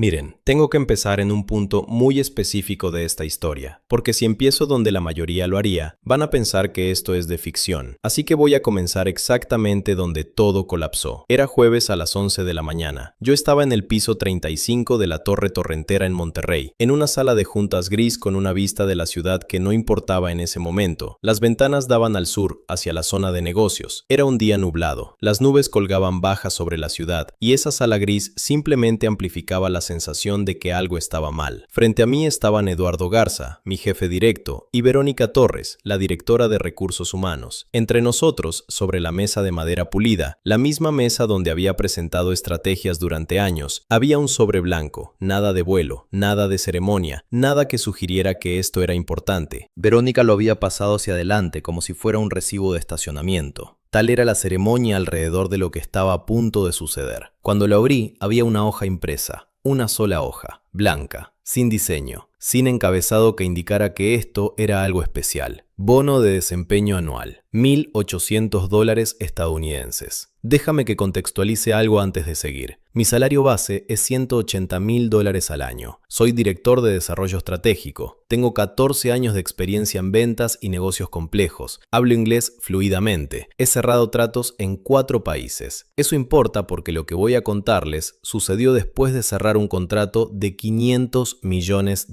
Miren, tengo que empezar en un punto muy específico de esta historia, porque si empiezo donde la mayoría lo haría, van a pensar que esto es de ficción. Así que voy a comenzar exactamente donde todo colapsó. Era jueves a las 11 de la mañana. Yo estaba en el piso 35 de la Torre Torrentera en Monterrey, en una sala de juntas gris con una vista de la ciudad que no importaba en ese momento. Las ventanas daban al sur, hacia la zona de negocios. Era un día nublado. Las nubes colgaban bajas sobre la ciudad, y esa sala gris simplemente amplificaba la sensación de que algo estaba mal. Frente a mí estaban Eduardo Garza, mi jefe directo, y Verónica Torres, la directora de Recursos Humanos. Entre nosotros, sobre la mesa de madera pulida, la misma mesa donde había presentado estrategias durante años, había un sobre blanco, nada de vuelo, nada de ceremonia, nada que sugiriera que esto era importante. Verónica lo había pasado hacia adelante como si fuera un recibo de estacionamiento. Tal era la ceremonia alrededor de lo que estaba a punto de suceder. Cuando lo abrí, había una hoja impresa. Una sola hoja, blanca, sin diseño, sin encabezado que indicara que esto era algo especial. Bono de desempeño anual, $1.800 estadounidenses. Déjame que contextualice algo antes de seguir. Mi salario base es $180.000 al año. Soy director de desarrollo estratégico. Tengo 14 años de experiencia en ventas y negocios complejos. Hablo inglés fluidamente. He cerrado tratos en 4 países. Eso importa porque lo que voy a contarles sucedió después de cerrar un contrato de $500 millones.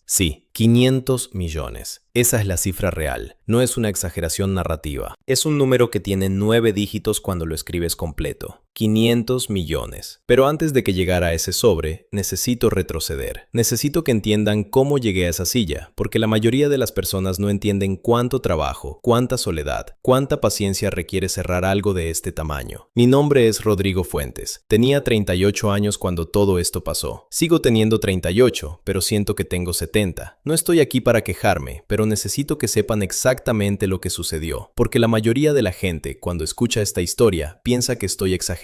Sí, 500 millones. Esa es la cifra real, no es una exageración narrativa. Es un número que tiene 9 dígitos cuando lo escribes completo. 500 millones. Pero antes de que llegara a ese sobre, necesito retroceder. Necesito que entiendan cómo llegué a esa silla, porque la mayoría de las personas no entienden cuánto trabajo, cuánta soledad, cuánta paciencia requiere cerrar algo de este tamaño. Mi nombre es Rodrigo Fuentes. Tenía 38 años cuando todo esto pasó. Sigo teniendo 38, pero siento que tengo 70. No estoy aquí para quejarme, pero necesito que sepan exactamente lo que sucedió, porque la mayoría de la gente, cuando escucha esta historia, piensa que estoy exagerando.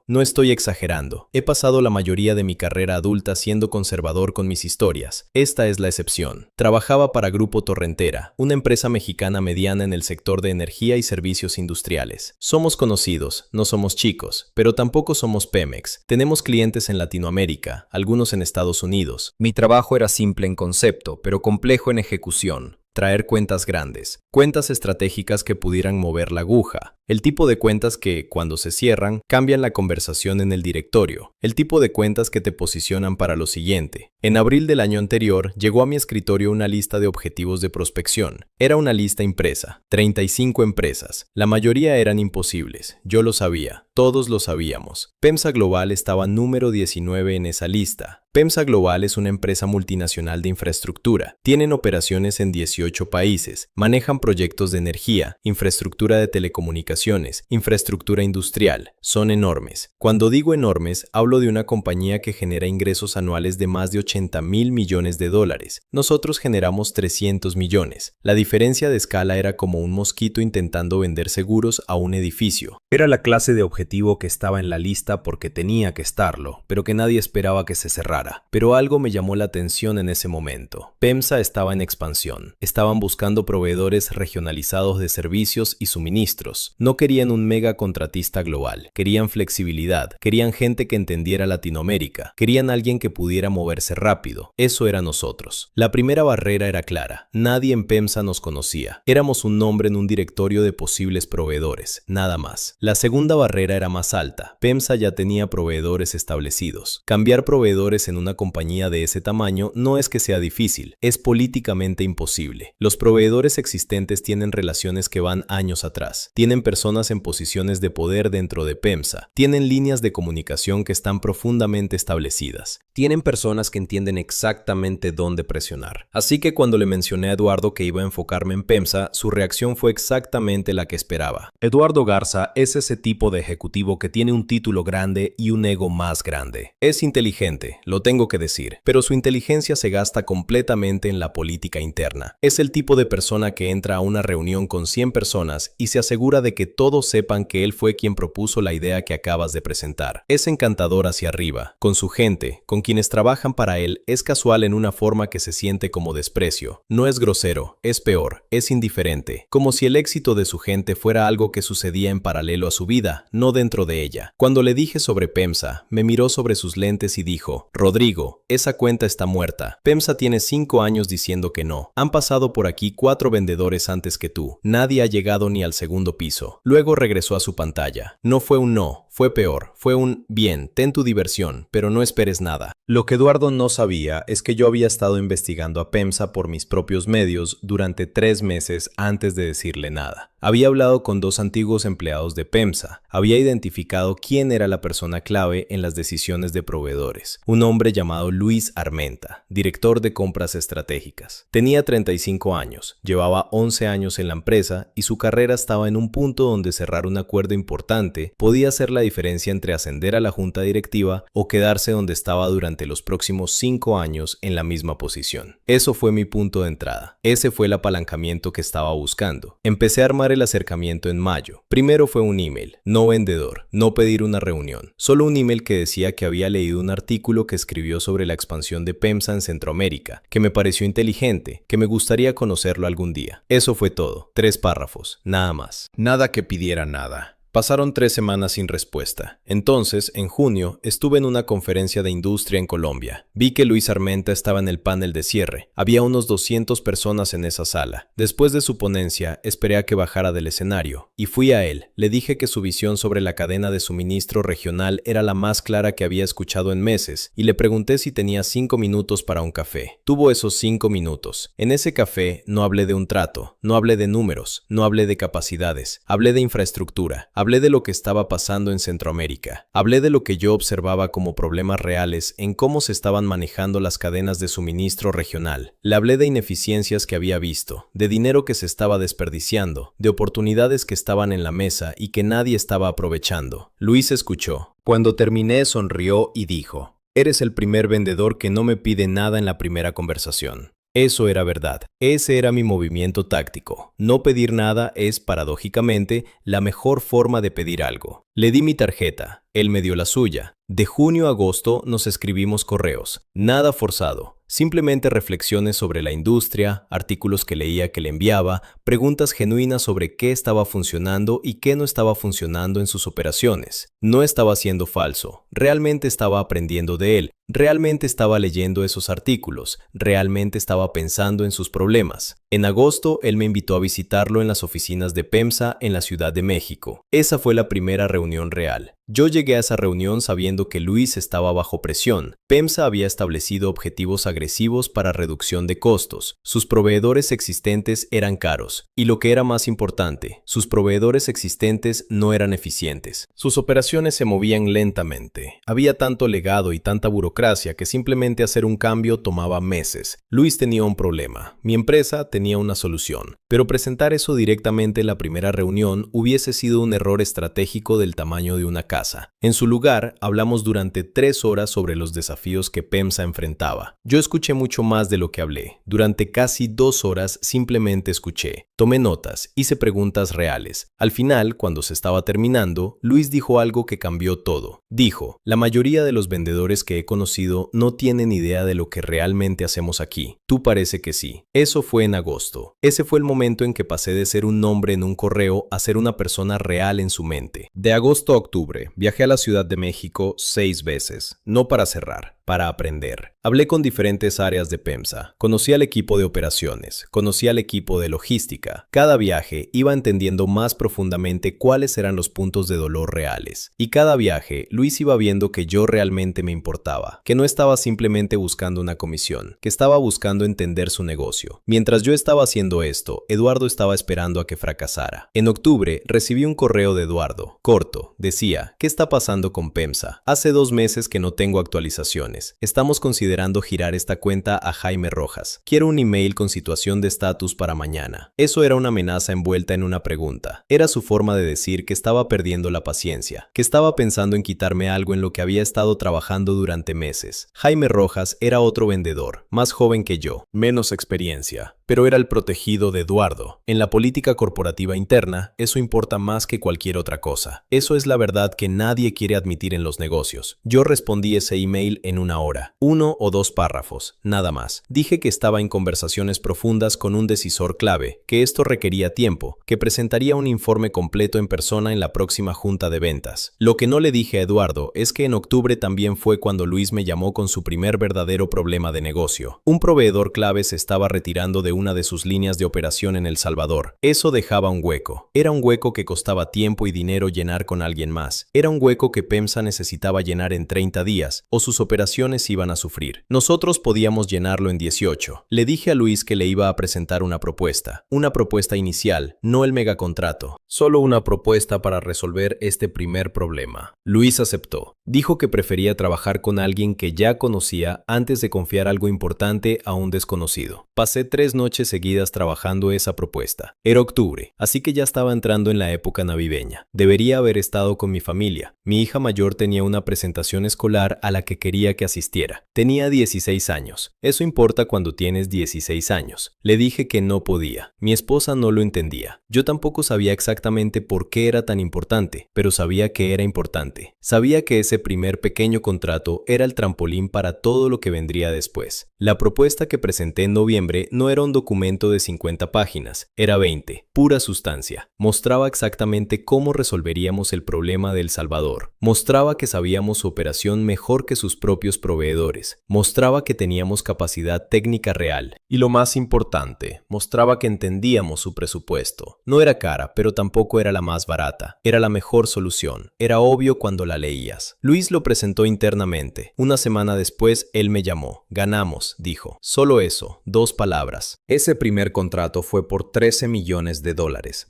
No estoy exagerando. He pasado la mayoría de mi carrera adulta siendo conservador con mis historias. Esta es la excepción. Trabajaba para Grupo Torrentera, una empresa mexicana mediana en el sector de energía y servicios industriales. Somos conocidos, no somos chicos, pero tampoco somos Pemex. Tenemos clientes en Latinoamérica, algunos en Estados Unidos. Mi trabajo era simple en concepto, pero complejo en ejecución. Traer cuentas grandes, cuentas estratégicas que pudieran mover la aguja, el tipo de cuentas que, cuando se cierran, cambian la conversación en el directorio, el tipo de cuentas que te posicionan para lo siguiente. En abril del año anterior, llegó a mi escritorio una lista de objetivos de prospección. Era una lista impresa, 35 empresas. La mayoría eran imposibles, yo lo sabía, todos lo sabíamos. PEMSA Global estaba número 19 en esa lista. PEMSA Global es una empresa multinacional de infraestructura. Tienen operaciones en 18 países, manejan proyectos de energía, infraestructura de telecomunicaciones, infraestructura industrial. Son enormes. Cuando digo enormes, hablo de una compañía que genera ingresos anuales de más de $80.000 millones. Nosotros generamos 300 millones. La diferencia de escala era como un mosquito intentando vender seguros a un edificio. Era la clase de objetivo que estaba en la lista porque tenía que estarlo, pero que nadie esperaba que se cerrara. Pero algo me llamó la atención en ese momento. PEMSA estaba en expansión. Estaban buscando proveedores regionalizados de servicios y suministros. No querían un mega contratista global. Querían flexibilidad. Querían gente que entendiera Latinoamérica. Querían alguien que pudiera moverse rápido. Eso era nosotros. La primera barrera era clara. Nadie en PEMSA nos conocía. Éramos un nombre en un directorio de posibles proveedores. Nada más. La segunda barrera era más alta. PEMSA ya tenía proveedores establecidos. Cambiar proveedores en una compañía de ese tamaño no es que sea difícil, es políticamente imposible. Los proveedores existentes tienen relaciones que van años atrás, tienen personas en posiciones de poder dentro de PEMSA, tienen líneas de comunicación que están profundamente establecidas, tienen personas que entienden exactamente dónde presionar. Así que cuando le mencioné a Eduardo que iba a enfocarme en PEMSA, su reacción fue exactamente la que esperaba. Eduardo Garza es ese tipo de ejecutivo que tiene un título grande y un ego más grande. Es inteligente, lo tengo que decir, pero su inteligencia se gasta completamente en la política interna. Es el tipo de persona que entra a una reunión con 100 personas y se asegura de que todos sepan que él fue quien propuso la idea que acabas de presentar. Es encantador hacia arriba, con su gente, con quienes trabajan para para él es casual en una forma que se siente como desprecio. No es grosero, es peor, es indiferente, como si el éxito de su gente fuera algo que sucedía en paralelo a su vida, no dentro de ella. Cuando le dije sobre PEMSA, me miró sobre sus lentes y dijo: Rodrigo, esa cuenta está muerta. PEMSA tiene 5 años diciendo que no. Han pasado por aquí 4 vendedores antes que tú. Nadie ha llegado ni al segundo piso. Luego regresó a su pantalla. No fue un no, fue peor. Fue un bien, ten tu diversión, pero no esperes nada. Lo que Eduardo no sabía es que yo había estado investigando a PEMSA por mis propios medios durante 3 meses antes de decirle nada. Había hablado con 2 antiguos empleados de PEMSA. Había identificado quién era la persona clave en las decisiones de proveedores. Un hombre llamado Luis Armenta, director de compras estratégicas. Tenía 35 años, llevaba 11 años en la empresa y su carrera estaba en un punto donde cerrar un acuerdo importante podía ser la diferencia entre ascender a la junta directiva o quedarse donde estaba durante los próximos 5 años en la misma posición. Eso fue mi punto de entrada. Ese fue el apalancamiento que estaba buscando. Empecé a armar el acercamiento en mayo. Primero fue un email, no vendedor, no pedir una reunión. Solo un email que decía que había leído un artículo que escribió sobre la expansión de PEMSA en Centroamérica, que me pareció inteligente, que me gustaría conocerlo algún día. Eso fue todo. 3 párrafos, nada más. Nada que pidiera nada. Pasaron 3 semanas sin respuesta. Entonces, en junio, estuve en una conferencia de industria en Colombia. Vi que Luis Armenta estaba en el panel de cierre. Había unos 200 personas en esa sala. Después de su ponencia, esperé a que bajara del escenario. Y fui a él. Le dije que su visión sobre la cadena de suministro regional era la más clara que había escuchado en meses, y le pregunté si tenía 5 minutos para un café. Tuvo esos 5 minutos. En ese café no hablé de un trato, no hablé de números, no hablé de capacidades, hablé de infraestructura. Hablé de lo que estaba pasando en Centroamérica. Hablé de lo que yo observaba como problemas reales en cómo se estaban manejando las cadenas de suministro regional. Le hablé de ineficiencias que había visto, de dinero que se estaba desperdiciando, de oportunidades que estaban en la mesa y que nadie estaba aprovechando. Luis escuchó. Cuando terminé, sonrió y dijo: Eres el primer vendedor que no me pide nada en la primera conversación. Eso era verdad. Ese era mi movimiento táctico. No pedir nada es, paradójicamente, la mejor forma de pedir algo. Le di mi tarjeta. Él me dio la suya. De junio a agosto nos escribimos correos. Nada forzado. Simplemente reflexiones sobre la industria, artículos que leía que le enviaba, preguntas genuinas sobre qué estaba funcionando y qué no estaba funcionando en sus operaciones. No estaba siendo falso. Realmente estaba aprendiendo de él. Realmente estaba leyendo esos artículos. Realmente estaba pensando en sus problemas. En agosto, él me invitó a visitarlo en las oficinas de PEMSA en la Ciudad de México. Esa fue la primera reunión real. Yo llegué a esa reunión sabiendo que Luis estaba bajo presión. PEMSA había establecido objetivos agresivos para reducción de costos. Sus proveedores existentes eran caros. Y lo que era más importante, sus proveedores existentes no eran eficientes. Sus operaciones se movían lentamente. Había tanto legado y tanta burocracia que simplemente hacer un cambio tomaba meses. Luis tenía un problema. Mi empresa tenía una solución. Pero presentar eso directamente en la primera reunión hubiese sido un error estratégico del tamaño de una casa. En su lugar, hablamos durante 3 horas sobre los desafíos que PEMSA enfrentaba. Yo escuché mucho más de lo que hablé. Durante casi 2 horas simplemente escuché. Tomé notas, hice preguntas reales. Al final, cuando se estaba terminando, Luis dijo algo que cambió todo. Dijo: la mayoría de los vendedores que he conocido no tienen idea de lo que realmente hacemos aquí. Tú parece que sí. Eso fue en agosto. Ese fue el momento en que pasé de ser un nombre en un correo a ser una persona real en su mente. De agosto a octubre, viajé a la Ciudad de México 6 veces, no para cerrar, para aprender. Hablé con diferentes áreas de PEMSA, conocí al equipo de operaciones, conocí al equipo de logística. Cada viaje iba entendiendo más profundamente cuáles eran los puntos de dolor reales. Y cada viaje, Luis iba viendo que yo realmente me importaba, que no estaba simplemente buscando una comisión, que estaba buscando entender su negocio. Mientras yo estaba haciendo esto, Eduardo estaba esperando a que fracasara. En octubre, recibí un correo de Eduardo, corto, decía: ¿qué está pasando con PEMSA? Hace 2 meses que no tengo actualizaciones. Estamos considerando girar esta cuenta a Jaime Rojas. Quiero un email con situación de estatus para mañana. Eso era una amenaza envuelta en una pregunta. Era su forma de decir que estaba perdiendo la paciencia, que estaba pensando en quitarme algo en lo que había estado trabajando durante meses. Jaime Rojas era otro vendedor, más joven que yo, menos experiencia, pero era el protegido de Eduardo. En la política corporativa interna, eso importa más que cualquier otra cosa. Eso es la verdad que nadie quiere admitir en los negocios. Yo respondí ese email en una hora. 1 o 2 párrafos, nada más. Dije que estaba en conversaciones profundas con un decisor clave, que esto requería tiempo, que presentaría un informe completo en persona en la próxima junta de ventas. Lo que no le dije a Eduardo es que en octubre también fue cuando Luis me llamó con su primer verdadero problema de negocio. Un proveedor clave se estaba retirando de una de sus líneas de operación en El Salvador. Eso dejaba un hueco. Era un hueco que costaba tiempo y dinero llenar con alguien más. Era un hueco que PEMSA necesitaba llenar en 30 días, o sus operaciones iban a sufrir. Nosotros podíamos llenarlo en 18. Le dije a Luis que le iba a presentar una propuesta inicial, no el megacontrato, solo una propuesta para resolver este primer problema. Luis aceptó. Dijo que prefería trabajar con alguien que ya conocía antes de confiar algo importante a un desconocido. Pasé 3 noches seguidas trabajando esa propuesta. Era octubre, así que ya estaba entrando en la época navideña. Debería haber estado con mi familia. Mi hija mayor tenía una presentación escolar a la que quería que asistiera. Tenía 16 años. Eso importa cuando tienes 16 años. Le dije que no podía. Mi esposa no lo entendía. Yo tampoco sabía exactamente por qué era tan importante, pero sabía que era importante. Sabía que ese primer pequeño contrato era el trampolín para todo lo que vendría después. La propuesta que presenté en noviembre no era un documento de 50 páginas, era 20, pura sustancia. Mostraba exactamente cómo resolveríamos el problema de El Salvador. Mostraba que sabíamos su operación mejor que sus propios proveedores. Mostraba que teníamos capacidad técnica real. Y lo más importante, mostraba que entendíamos su presupuesto. No era cara, pero tampoco era la más barata. Era la mejor solución. Era obvio cuando la leías. Luis lo presentó internamente. Una semana después, él me llamó. Ganamos, dijo. Solo eso, 2 palabras. Ese primer contrato fue por $13 millones.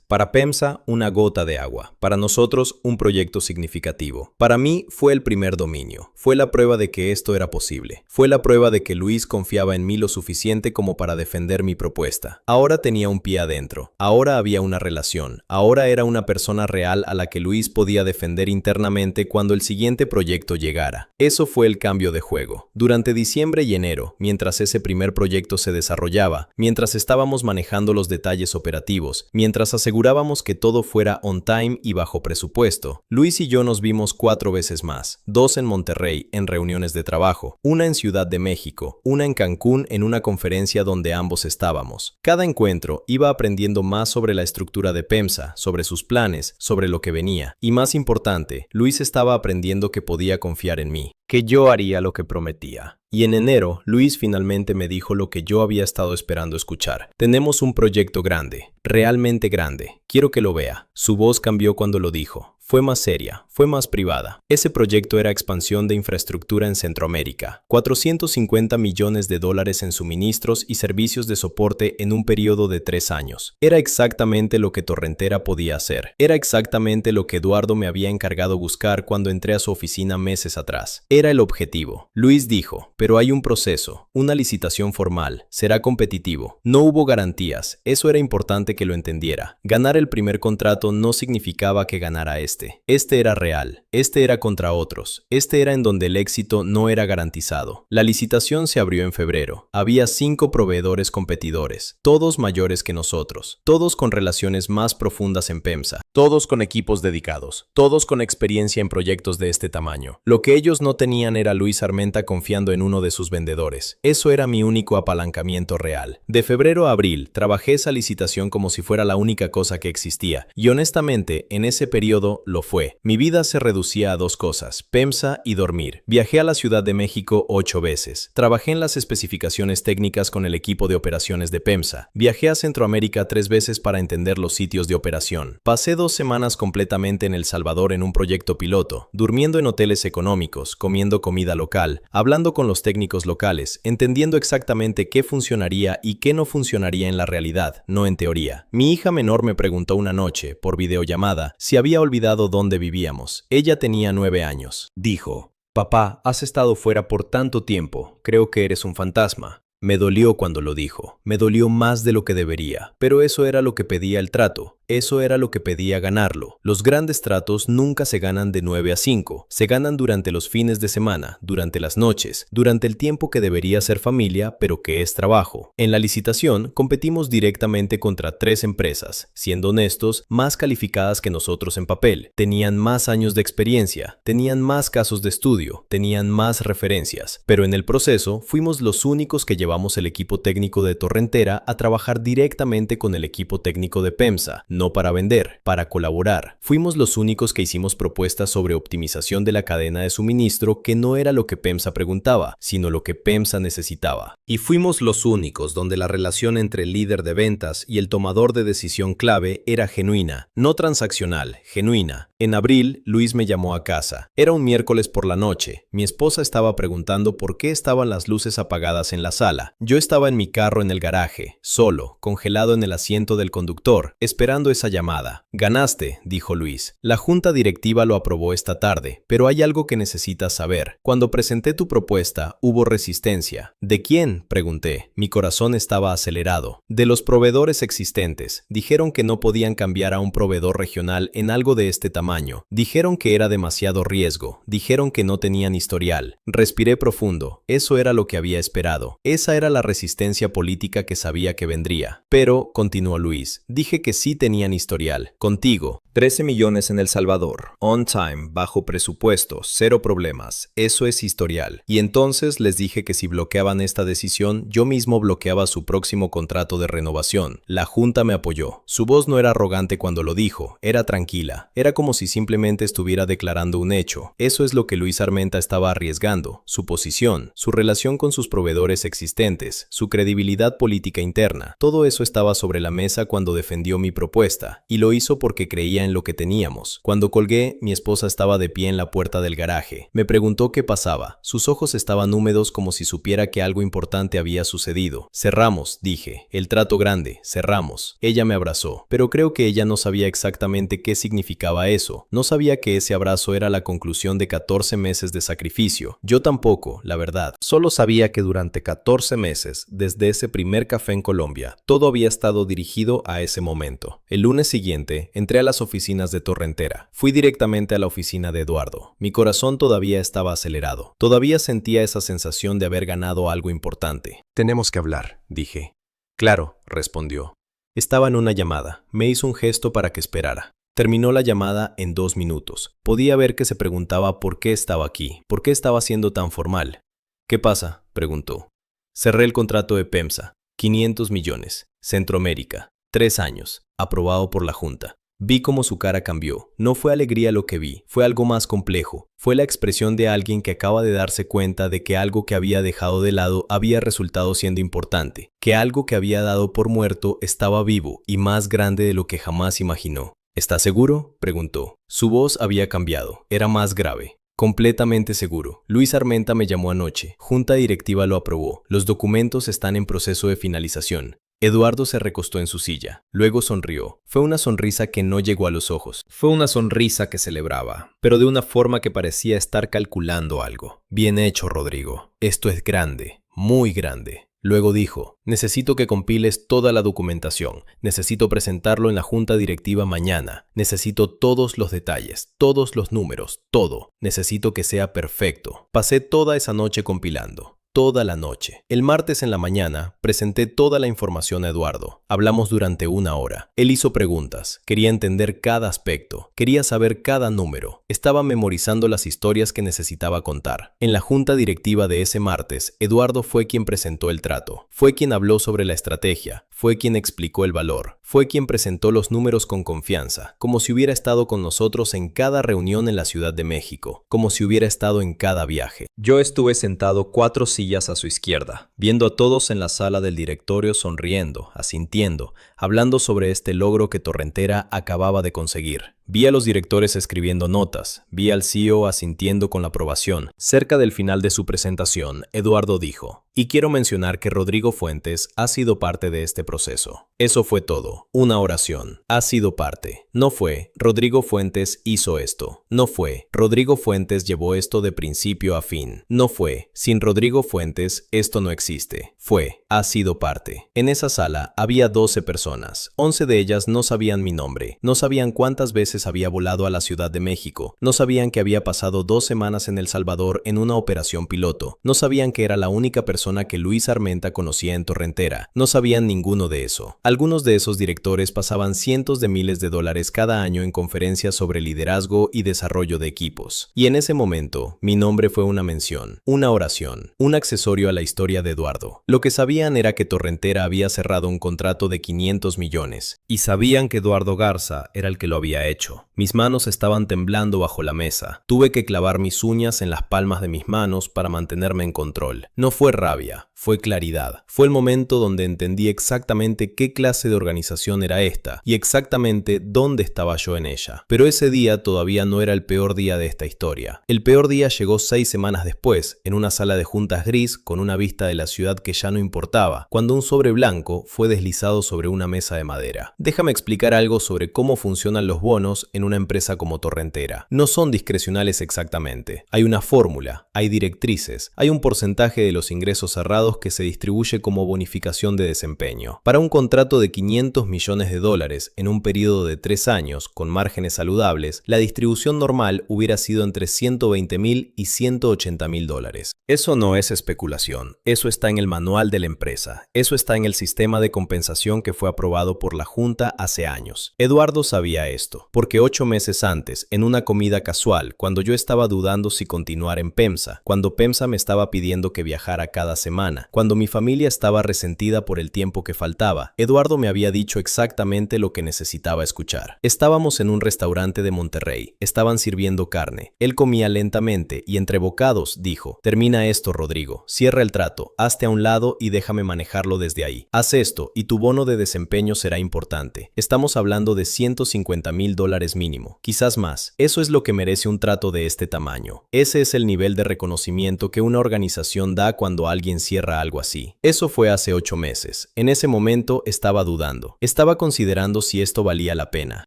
Para PEMSA, una gota de agua. Para nosotros, un proyecto significativo. Para mí, fue el primer dominio. Fue la prueba de que esto era posible. Fue la prueba de que Luis confiaba en mí lo suficiente como para defender mi propuesta. Ahora tenía un pie adentro. Ahora había una relación. Ahora era una persona real a la que Luis podía defender internamente cuando el siguiente proyecto llegara. Eso fue el cambio de juego. Durante diciembre y enero, mientras ese primer proyecto se desarrollaba, mientras estábamos manejando los detalles operativos, mientras asegurábamos que todo fuera on time y bajo presupuesto, Luis y yo nos vimos 4 veces más. 2 en Monterrey, en reuniones de trabajo, una en Ciudad de México, una en Cancún en una conferencia donde ambos estábamos. Cada encuentro iba aprendiendo más sobre la estructura de PEMSA, sobre sus planes, sobre lo que venía. Y más importante, Luis estaba aprendiendo que podía confiar en mí, que yo haría lo que prometía. Y en enero, Luis finalmente me dijo lo que yo había estado esperando escuchar. Tenemos un proyecto grande, realmente grande. Quiero que lo vea. Su voz cambió cuando lo dijo. Fue más seria, fue más privada. Ese proyecto era expansión de infraestructura en Centroamérica. $450 millones en suministros y servicios de soporte en un periodo de 3 años. Era exactamente lo que Torrentera podía hacer. Era exactamente lo que Eduardo me había encargado buscar cuando entré a su oficina meses atrás. Era el objetivo. Luis dijo, pero hay un proceso, una licitación formal, será competitivo. No hubo garantías, eso era importante que lo entendiera. Ganar el primer contrato no significaba que ganara este. Este era real, este era contra otros, este era en donde el éxito no era garantizado. La licitación se abrió en febrero. Había 5 proveedores competidores, todos mayores que nosotros, todos con relaciones más profundas en PEMSA, todos con equipos dedicados, todos con experiencia en proyectos de este tamaño. Lo que ellos no tenían era Luis Armenta confiando en uno de sus vendedores. Eso era mi único apalancamiento real. De febrero a abril, trabajé esa licitación como si fuera la única cosa que existía, y honestamente, en ese periodo lo fue. Mi vida se reducía a 2 cosas, PEMSA y dormir. Viajé a la Ciudad de México 8 veces. Trabajé en las especificaciones técnicas con el equipo de operaciones de PEMSA. Viajé a Centroamérica 3 veces para entender los sitios de operación. Pasé 2 semanas completamente en El Salvador en un proyecto piloto, durmiendo en hoteles económicos, comiendo comida local, hablando con los técnicos locales, entendiendo exactamente qué funcionaría y qué no funcionaría en la realidad, no en teoría. Mi hija menor me preguntó una noche, por videollamada, si había olvidado dónde vivíamos. Ella tenía 9 años. Dijo, «Papá, has estado fuera por tanto tiempo. Creo que eres un fantasma». Me dolió cuando lo dijo. Me dolió más de lo que debería. Pero eso era lo que pedía el trato. Eso era lo que pedía ganarlo. Los grandes tratos nunca se ganan de 9 a 5. Se ganan durante los fines de semana, durante las noches, durante el tiempo que debería ser familia, pero que es trabajo. En la licitación, competimos directamente contra 3 empresas, siendo honestos, más calificadas que nosotros en papel. Tenían más años de experiencia, tenían más casos de estudio, tenían más referencias. Pero en el proceso, fuimos los únicos que llevamos el equipo técnico de Torrentera a trabajar directamente con el equipo técnico de PEMSA. No para vender, para colaborar. Fuimos los únicos que hicimos propuestas sobre optimización de la cadena de suministro que no era lo que PEMSA preguntaba, sino lo que PEMSA necesitaba. Y fuimos los únicos donde la relación entre el líder de ventas y el tomador de decisión clave era genuina, no transaccional, genuina. En abril, Luis me llamó a casa. Era un miércoles por la noche. Mi esposa estaba preguntando por qué estaban las luces apagadas en la sala. Yo estaba en mi carro en el garaje, solo, congelado en el asiento del conductor, esperando esa llamada. Ganaste, dijo Luis. La junta directiva lo aprobó esta tarde, pero hay algo que necesitas saber. Cuando presenté tu propuesta, hubo resistencia. ¿De quién?, pregunté. Mi corazón estaba acelerado. De los proveedores existentes. Dijeron que no podían cambiar a un proveedor regional en algo de este tamaño. Dijeron que era demasiado riesgo. Dijeron que no tenían historial. Respiré profundo. Eso era lo que había esperado. Esa era la resistencia política que sabía que vendría. Pero, continuó Luis, dije que sí tenían historial. Contigo. 13 millones en El Salvador. On time, bajo presupuesto, cero problemas. Eso es historial. Y entonces les dije que si bloqueaban esta decisión, yo mismo bloqueaba su próximo contrato de renovación. La junta me apoyó. Su voz no era arrogante cuando lo dijo, era tranquila. Era como si simplemente estuviera declarando un hecho. Eso es lo que Luis Armenta estaba arriesgando. Su posición, su relación con sus proveedores existentes, su credibilidad política interna. Todo eso estaba sobre la mesa cuando defendió mi propuesta. Y lo hizo porque creía en lo que teníamos. Cuando colgué, mi esposa estaba de pie en la puerta del garaje. Me preguntó qué pasaba. Sus ojos estaban húmedos como si supiera que algo importante había sucedido. Cerramos, dije. El trato grande, cerramos. Ella me abrazó, pero creo que ella no sabía exactamente qué significaba eso. No sabía que ese abrazo era la conclusión de 14 meses de sacrificio. Yo tampoco, la verdad. Solo sabía que durante 14 meses, desde ese primer café en Colombia, todo había estado dirigido a ese momento. El lunes siguiente, entré a las oficinas de Torrentera. Fui directamente a la oficina de Eduardo. Mi corazón todavía estaba acelerado. Todavía sentía esa sensación de haber ganado algo importante. Tenemos que hablar, dije. Claro, respondió. Estaba en una llamada. Me hizo un gesto para que esperara. Terminó la llamada en 2 minutos. Podía ver que se preguntaba por qué estaba aquí, por qué estaba siendo tan formal. ¿Qué pasa?, preguntó. Cerré el contrato de PEMSA. 500 millones. Centroamérica. 3 años. Aprobado por la Junta. Vi cómo su cara cambió. No fue alegría lo que vi, fue algo más complejo. Fue la expresión de alguien que acaba de darse cuenta de que algo que había dejado de lado había resultado siendo importante, que algo que había dado por muerto estaba vivo y más grande de lo que jamás imaginó. ¿Estás seguro?, preguntó. Su voz había cambiado, era más grave. Completamente seguro. Luis Armenta me llamó anoche. Junta directiva lo aprobó. Los documentos están en proceso de finalización. Eduardo se recostó en su silla. Luego sonrió. Fue una sonrisa que no llegó a los ojos. Fue una sonrisa que celebraba, pero de una forma que parecía estar calculando algo. Bien hecho, Rodrigo. Esto es grande, muy grande. Luego dijo, necesito que compiles toda la documentación, necesito presentarlo en la junta directiva mañana, necesito todos los detalles, todos los números, todo, necesito que sea perfecto. Pasé toda esa noche compilando. Toda la noche. El martes en la mañana presenté toda la información a Eduardo. Hablamos durante 1 hora. Él hizo preguntas. Quería entender cada aspecto. Quería saber cada número. Estaba memorizando las historias que necesitaba contar. En la junta directiva de ese martes, Eduardo fue quien presentó el trato. Fue quien habló sobre la estrategia. Fue quien explicó el valor. Fue quien presentó los números con confianza, como si hubiera estado con nosotros en cada reunión en la Ciudad de México, como si hubiera estado en cada viaje. Yo estuve sentado 4 sillas a su izquierda, viendo a todos en la sala del directorio sonriendo, asintiendo, hablando sobre este logro que Torrentera acababa de conseguir. Vi a los directores escribiendo notas, vi al CEO asintiendo con la aprobación. Cerca del final de su presentación, Eduardo dijo: "Y quiero mencionar que Rodrigo Fuentes ha sido parte de este proceso". Eso fue todo, una oración. Ha sido parte. No fue, Rodrigo Fuentes hizo esto. No fue, Rodrigo Fuentes llevó esto de principio a fin. No fue, sin Rodrigo Fuentes, esto no existe. Fue, ha sido parte. En esa sala había 12 personas. 11 de ellas no sabían mi nombre, no sabían cuántas veces había volado a la Ciudad de México, no sabían que había pasado 2 semanas en El Salvador en una operación piloto, no sabían que era la única persona que Luis Armenta conocía en Torrentera, no sabían ninguno de eso. Algunos de esos directores pasaban cientos de miles de dólares cada año en conferencias sobre liderazgo y desarrollo de equipos. Y en ese momento, mi nombre fue una mención, una oración, un accesorio a la historia de Eduardo. Lo que sabían era que Torrentera había cerrado un contrato de 500 millones, y sabían que Eduardo Garza era el que lo había hecho. Mis manos estaban temblando bajo la mesa. Tuve que clavar mis uñas en las palmas de mis manos para mantenerme en control. No fue rabia, fue claridad. Fue el momento donde entendí exactamente qué clase de organización era esta y exactamente dónde estaba yo en ella. Pero ese día todavía no era el peor día de esta historia. El peor día llegó 6 semanas después, en una sala de juntas gris con una vista de la ciudad que ya no importaba, cuando un sobre blanco fue deslizado sobre una mesa de madera. Déjame explicar algo sobre cómo funcionan los bonos en una empresa como Torrentera. No son discrecionales exactamente. Hay una fórmula, hay directrices, hay un porcentaje de los ingresos cerrados que se distribuye como bonificación de desempeño. Para un contrato de 500 millones de dólares en un periodo de 3 años con márgenes saludables, la distribución normal hubiera sido entre 120.000 y 180.000 dólares. Eso no es especulación, eso está en el manual de la empresa, eso está en el sistema de compensación que fue aprobado por la Junta hace años. Eduardo sabía esto, porque 8 meses antes, en una comida casual, cuando yo estaba dudando si continuar en PEMSA, cuando PEMSA me estaba pidiendo que viajara cada semana, cuando mi familia estaba resentida por el tiempo que faltaba, Eduardo me había dicho exactamente lo que necesitaba escuchar. Estábamos en un restaurante de Monterrey, estaban sirviendo carne. Él comía lentamente y entre bocados dijo: "Termina esto, Rodrigo, cierra el trato, hazte a un lado y déjame manejarlo desde ahí. Haz esto y tu bono de desempeño será importante. Estamos hablando de 150.000 dólares mínimo, quizás más. Eso es lo que merece un trato de este tamaño. Ese es el nivel de reconocimiento que una organización da cuando alguien cierra algo así". Eso fue hace 8 meses. En ese momento estaba dudando. Estaba considerando si esto valía la pena,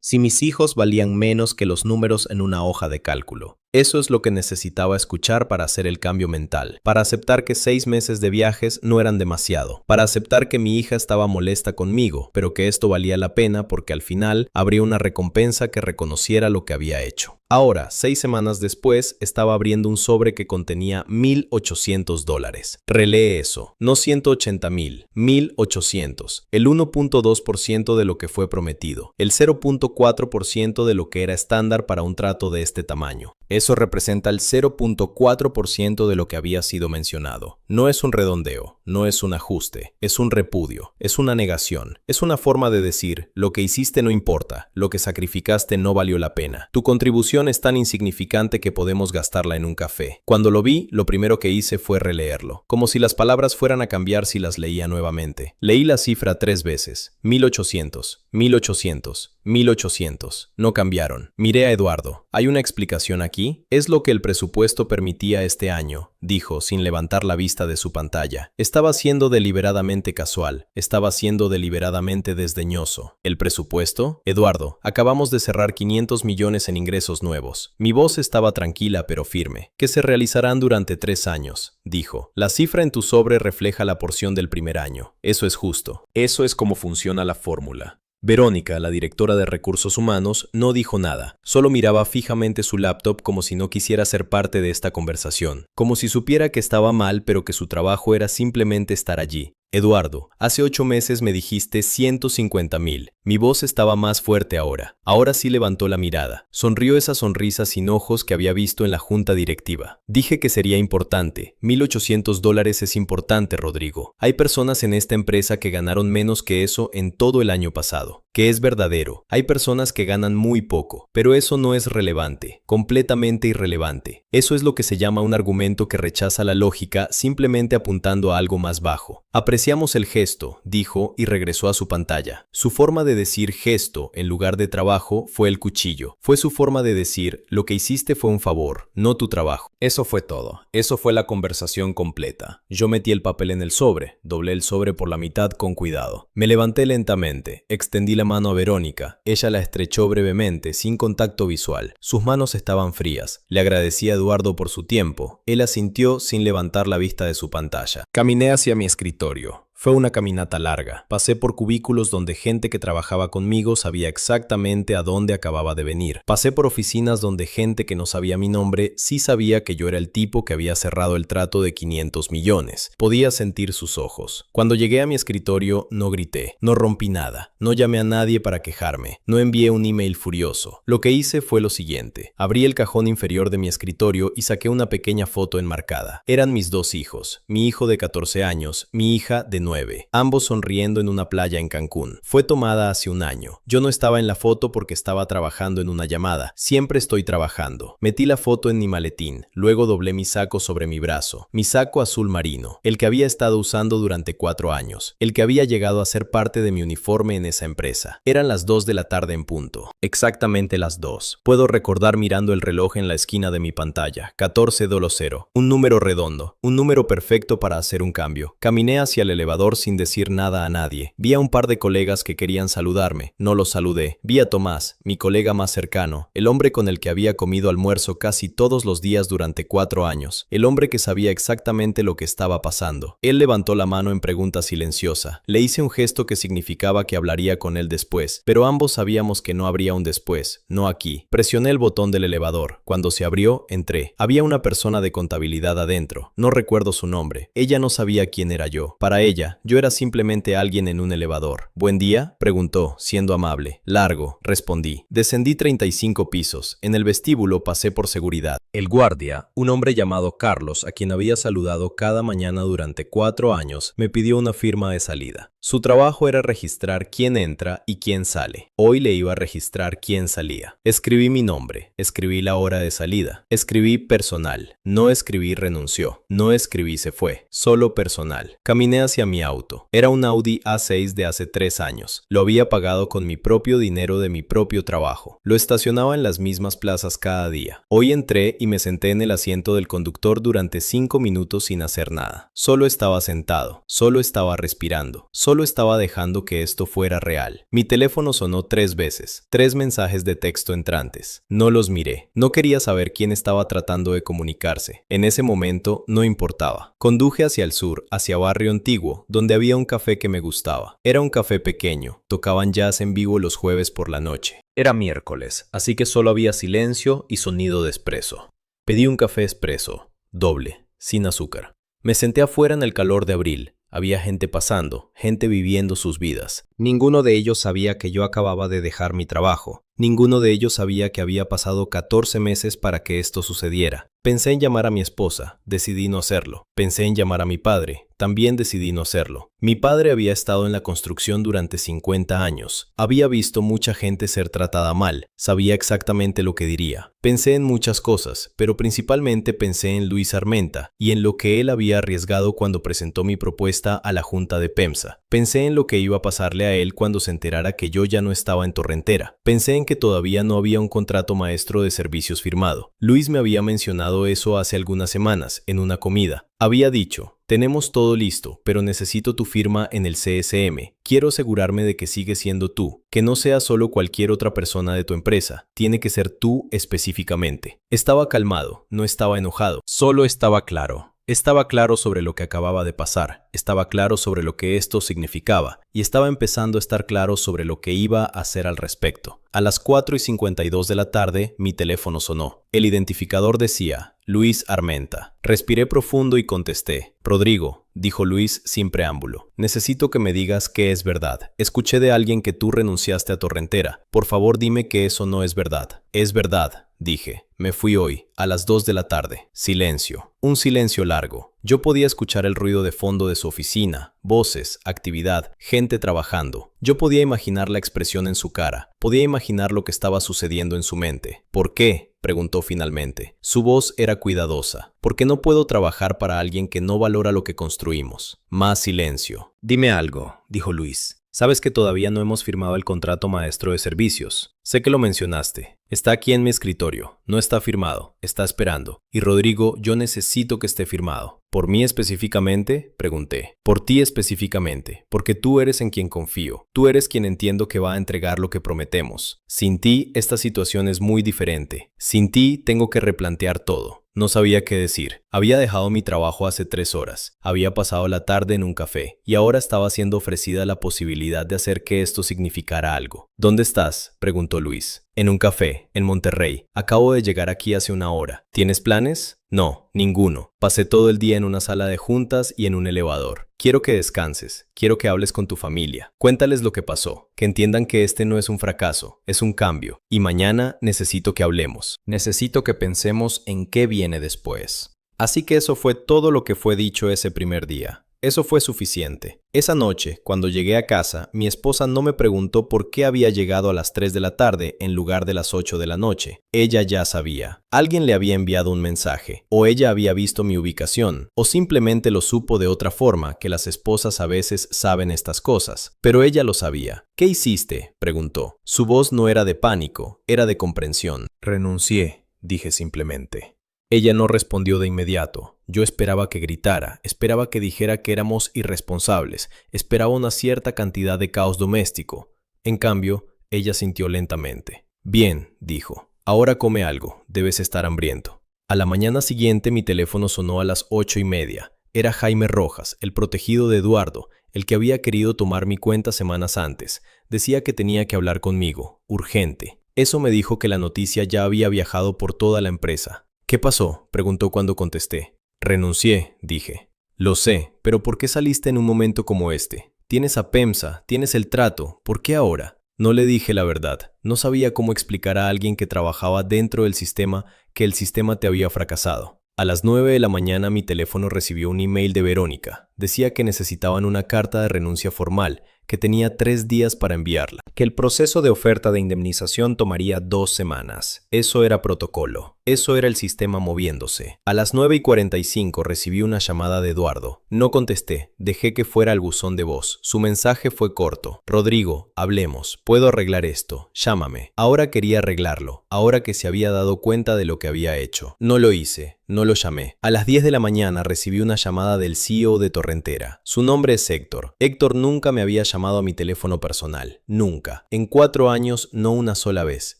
si mis hijos valían menos que los números en una hoja de cálculo. Eso es lo que necesitaba escuchar para hacer el cambio mental, para aceptar que 6 meses de viajes no eran demasiado, para aceptar que mi hija estaba molesta conmigo, pero que esto valía la pena porque al final habría una recompensa que reconociera lo que había hecho. Ahora, 6 semanas después, estaba abriendo un sobre que contenía 1.800 dólares. Relee eso, no 180.000, 1.800, el 1.2% de lo que fue prometido, el 0.4% de lo que era estándar para un trato de este tamaño. Eso representa el 0.4% de lo que había sido mencionado. No es un redondeo, no es un ajuste, es un repudio, es una negación, es una forma de decir: lo que hiciste no importa, lo que sacrificaste no valió la pena. Tu contribución es tan insignificante que podemos gastarla en un café. Cuando lo vi, lo primero que hice fue releerlo, como si las palabras fueran a cambiar si las leía nuevamente. Leí la cifra 3 veces, 1.800, 1.800, 1.800. No cambiaron. Miré a Eduardo. ¿Hay una explicación aquí? Es lo que el presupuesto permitía este año, dijo sin levantar la vista de su pantalla. Estaba siendo deliberadamente casual, estaba siendo deliberadamente desdeñoso. ¿El presupuesto? Eduardo, acabamos de cerrar 500 millones en ingresos nuevos. Mi voz estaba tranquila pero firme. Que se realizarán durante 3 años, dijo. La cifra en tu sobre refleja la porción del primer año. Eso es justo. Eso es como funciona la fórmula. Verónica, la directora de Recursos Humanos, no dijo nada. Solo miraba fijamente su laptop como si no quisiera ser parte de esta conversación. Como si supiera que estaba mal, pero que su trabajo era simplemente estar allí. Eduardo, hace 8 meses me dijiste 150.000. Mi voz estaba más fuerte ahora. Ahora sí levantó la mirada. Sonrió esa sonrisa sin ojos que había visto en la junta directiva. Dije que sería importante. 1.800 dólares es importante, Rodrigo. Hay personas en esta empresa que ganaron menos que eso en todo el año pasado. Que es verdadero. Hay personas que ganan muy poco, pero eso no es relevante. Completamente irrelevante. Eso es lo que se llama un argumento que rechaza la lógica simplemente apuntando a algo más bajo. Aprecié Apreciamos el gesto, dijo y regresó a su pantalla. Su forma de decir gesto en lugar de trabajo fue el cuchillo. Fue su forma de decir, lo que hiciste fue un favor, no tu trabajo. Eso fue todo. Eso fue la conversación completa. Yo metí el papel en el sobre, doblé el sobre por la mitad con cuidado. Me levanté lentamente, extendí la mano a Verónica. Ella la estrechó brevemente, sin contacto visual. Sus manos estaban frías. Le agradecí a Eduardo por su tiempo. Él asintió sin levantar la vista de su pantalla. Caminé hacia mi escritorio. Fue una caminata larga. Pasé por cubículos donde gente que trabajaba conmigo sabía exactamente a dónde acababa de venir. Pasé por oficinas donde gente que no sabía mi nombre sí sabía que yo era el tipo que había cerrado el trato de 500 millones. Podía sentir sus ojos. Cuando llegué a mi escritorio, no grité, no rompí nada, no llamé a nadie para quejarme, no envié un email furioso. Lo que hice fue lo siguiente. Abrí el cajón inferior de mi escritorio y saqué una pequeña foto enmarcada. Eran mis dos hijos, mi hijo de 14 años, mi hija de 9, ambos sonriendo en una playa en Cancún. Fue tomada hace un año. Yo no estaba en la foto porque estaba trabajando en una llamada. Siempre estoy trabajando. Metí la foto en mi maletín, luego doblé mi saco sobre mi brazo. Mi saco azul marino, el que había estado usando durante 4 años, el que había llegado a ser parte de mi uniforme en esa empresa. Eran las 2 de la tarde en punto. Exactamente las 2. Puedo recordar mirando el reloj en la esquina de mi pantalla. 14:00. Un número redondo. Un número perfecto para hacer un cambio. Caminé hacia el elevador sin decir nada a nadie. Vi a un par de colegas que querían saludarme. No los saludé. Vi a Tomás, mi colega más cercano, el hombre con el que había comido almuerzo casi todos los días durante 4 años, el hombre que sabía exactamente lo que estaba pasando. Él levantó la mano en pregunta silenciosa. Le hice un gesto que significaba que hablaría con él después, pero ambos sabíamos que no habría un después, no aquí. Presioné el botón del elevador. Cuando se abrió, entré. Había una persona de contabilidad adentro. No recuerdo su nombre. Ella no sabía quién era yo. Para ella, yo era simplemente alguien en un elevador. ¿Buen día?, preguntó, siendo amable. Largo, respondí. Descendí 35 pisos. En el vestíbulo pasé por seguridad. El guardia, un hombre llamado Carlos, a quien había saludado cada mañana durante 4 años, me pidió una firma de salida. Su trabajo era registrar quién entra y quién sale. Hoy le iba a registrar quién salía. Escribí mi nombre, escribí la hora de salida, escribí personal, no escribí renunció, no escribí se fue, solo personal. Caminé hacia mi auto. Era un Audi A6 de hace 3 años. Lo había pagado con mi propio dinero de mi propio trabajo. Lo estacionaba en las mismas plazas cada día. Hoy entré y me senté en el asiento del conductor durante 5 minutos sin hacer nada. Solo estaba sentado, solo estaba respirando, solo estaba dejando que esto fuera real. Mi teléfono sonó 3 veces, 3 mensajes de texto entrantes. No los miré. No quería saber quién estaba tratando de comunicarse. En ese momento no importaba. Conduje hacia el sur, hacia Barrio Antiguo, donde había un café que me gustaba. Era un café pequeño. Tocaban jazz en vivo los jueves por la noche. Era miércoles, así que solo había silencio y sonido de espresso. Pedí un café espresso, doble, sin azúcar. Me senté afuera en el calor de abril. Había gente pasando, gente viviendo sus vidas. Ninguno de ellos sabía que yo acababa de dejar mi trabajo. Ninguno de ellos sabía que había pasado 14 meses para que esto sucediera. Pensé en llamar a mi esposa, decidí no hacerlo. Pensé en llamar a mi padre, también decidí no hacerlo. Mi padre había estado en la construcción durante 50 años. Había visto mucha gente ser tratada mal, sabía exactamente lo que diría. Pensé en muchas cosas, pero principalmente pensé en Luis Armenta y en lo que él había arriesgado cuando presentó mi propuesta a la junta de PEMSA. Pensé en lo que iba a pasarle a él cuando se enterara que yo ya no estaba en Torrentera. Pensé en que todavía no había un contrato maestro de servicios firmado. Luis me había mencionado eso hace algunas semanas, en una comida. Había dicho, tenemos todo listo, pero necesito tu firma en el CSM. Quiero asegurarme de que sigues siendo tú, que no sea solo cualquier otra persona de tu empresa. Tiene que ser tú específicamente. Estaba calmado, no estaba enojado, solo estaba claro. Estaba claro sobre lo que acababa de pasar, estaba claro sobre lo que esto significaba y estaba empezando a estar claro sobre lo que iba a hacer al respecto. A las 4:52 de la tarde, mi teléfono sonó. El identificador decía, Luis Armenta. Respiré profundo y contesté. Rodrigo, dijo Luis sin preámbulo. Necesito que me digas que es verdad. Escuché de alguien que tú renunciaste a Torrentera. Por favor, dime que eso no es verdad. Es verdad, dije. Me fui hoy, a las 2 de la tarde. Silencio. Un silencio largo. Yo podía escuchar el ruido de fondo de su oficina, voces, actividad, gente trabajando. Yo podía imaginar la expresión en su cara. Podía imaginar lo que estaba sucediendo en su mente. ¿Por qué?, preguntó finalmente. Su voz era cuidadosa. ¿Por qué no puedo trabajar para alguien que no valora lo que construimos? Más silencio. Dime algo, dijo Luis. Sabes que todavía no hemos firmado el contrato maestro de servicios. Sé que lo mencionaste. Está aquí en mi escritorio. No está firmado. Está esperando. Y Rodrigo, yo necesito que esté firmado. ¿Por mí específicamente?, pregunté. Por ti específicamente. Porque tú eres en quien confío. Tú eres quien entiendo que va a entregar lo que prometemos. Sin ti, esta situación es muy diferente. Sin ti, tengo que replantear todo. No sabía qué decir. Había dejado mi trabajo hace 3 horas. Había pasado la tarde en un café. Y ahora estaba siendo ofrecida la posibilidad de hacer que esto significara algo. ¿Dónde estás?, preguntó Luis. En un café, en Monterrey. Acabo de llegar aquí hace una hora. ¿Tienes planes? No, ninguno. Pasé todo el día en una sala de juntas y en un elevador. Quiero que descanses. Quiero que hables con tu familia. Cuéntales lo que pasó. Que entiendan que este no es un fracaso, es un cambio. Y mañana necesito que hablemos. Necesito que pensemos en qué viene después. Así que eso fue todo lo que fue dicho ese primer día. Eso fue suficiente. Esa noche, cuando llegué a casa, mi esposa no me preguntó por qué había llegado a las 3 de la tarde en lugar de las 8 de la noche. Ella ya sabía. Alguien le había enviado un mensaje, o ella había visto mi ubicación, o simplemente lo supo de otra forma, que las esposas a veces saben estas cosas. Pero ella lo sabía. ¿Qué hiciste?, preguntó. Su voz no era de pánico, era de comprensión. Renuncié, dije simplemente. Ella no respondió de inmediato. Yo esperaba que gritara, esperaba que dijera que éramos irresponsables, esperaba una cierta cantidad de caos doméstico. En cambio, ella sintió lentamente. Bien, dijo. Ahora come algo, debes estar hambriento. A la mañana siguiente mi teléfono sonó a las 8:30. Era Jaime Rojas, el protegido de Eduardo, el que había querido tomar mi cuenta semanas antes. Decía que tenía que hablar conmigo, urgente. Eso me dijo que la noticia ya había viajado por toda la empresa. ¿Qué pasó?, preguntó cuando contesté. Renuncié, dije. Lo sé, pero ¿por qué saliste en un momento como este? Tienes a PEMSA, tienes el trato, ¿por qué ahora? No le dije la verdad. No sabía cómo explicar a alguien que trabajaba dentro del sistema que el sistema te había fracasado. A las 9 de la mañana mi teléfono recibió un email de Verónica. Decía que necesitaban una carta de renuncia formal, que tenía 3 días para enviarla, que el proceso de oferta de indemnización tomaría 2 semanas. Eso era protocolo. Eso era el sistema moviéndose. A las 9:45 recibí una llamada de Eduardo. No contesté, dejé que fuera al buzón de voz. Su mensaje fue corto. Rodrigo, hablemos. Puedo arreglar esto. Llámame. Ahora quería arreglarlo. Ahora que se había dado cuenta de lo que había hecho. No lo hice. No lo llamé. A las 10 de la mañana recibí una llamada del CEO de Torrentera. Su nombre es Héctor. Héctor nunca me había llamado a mi teléfono personal. Nunca. En 4 años, no una sola vez.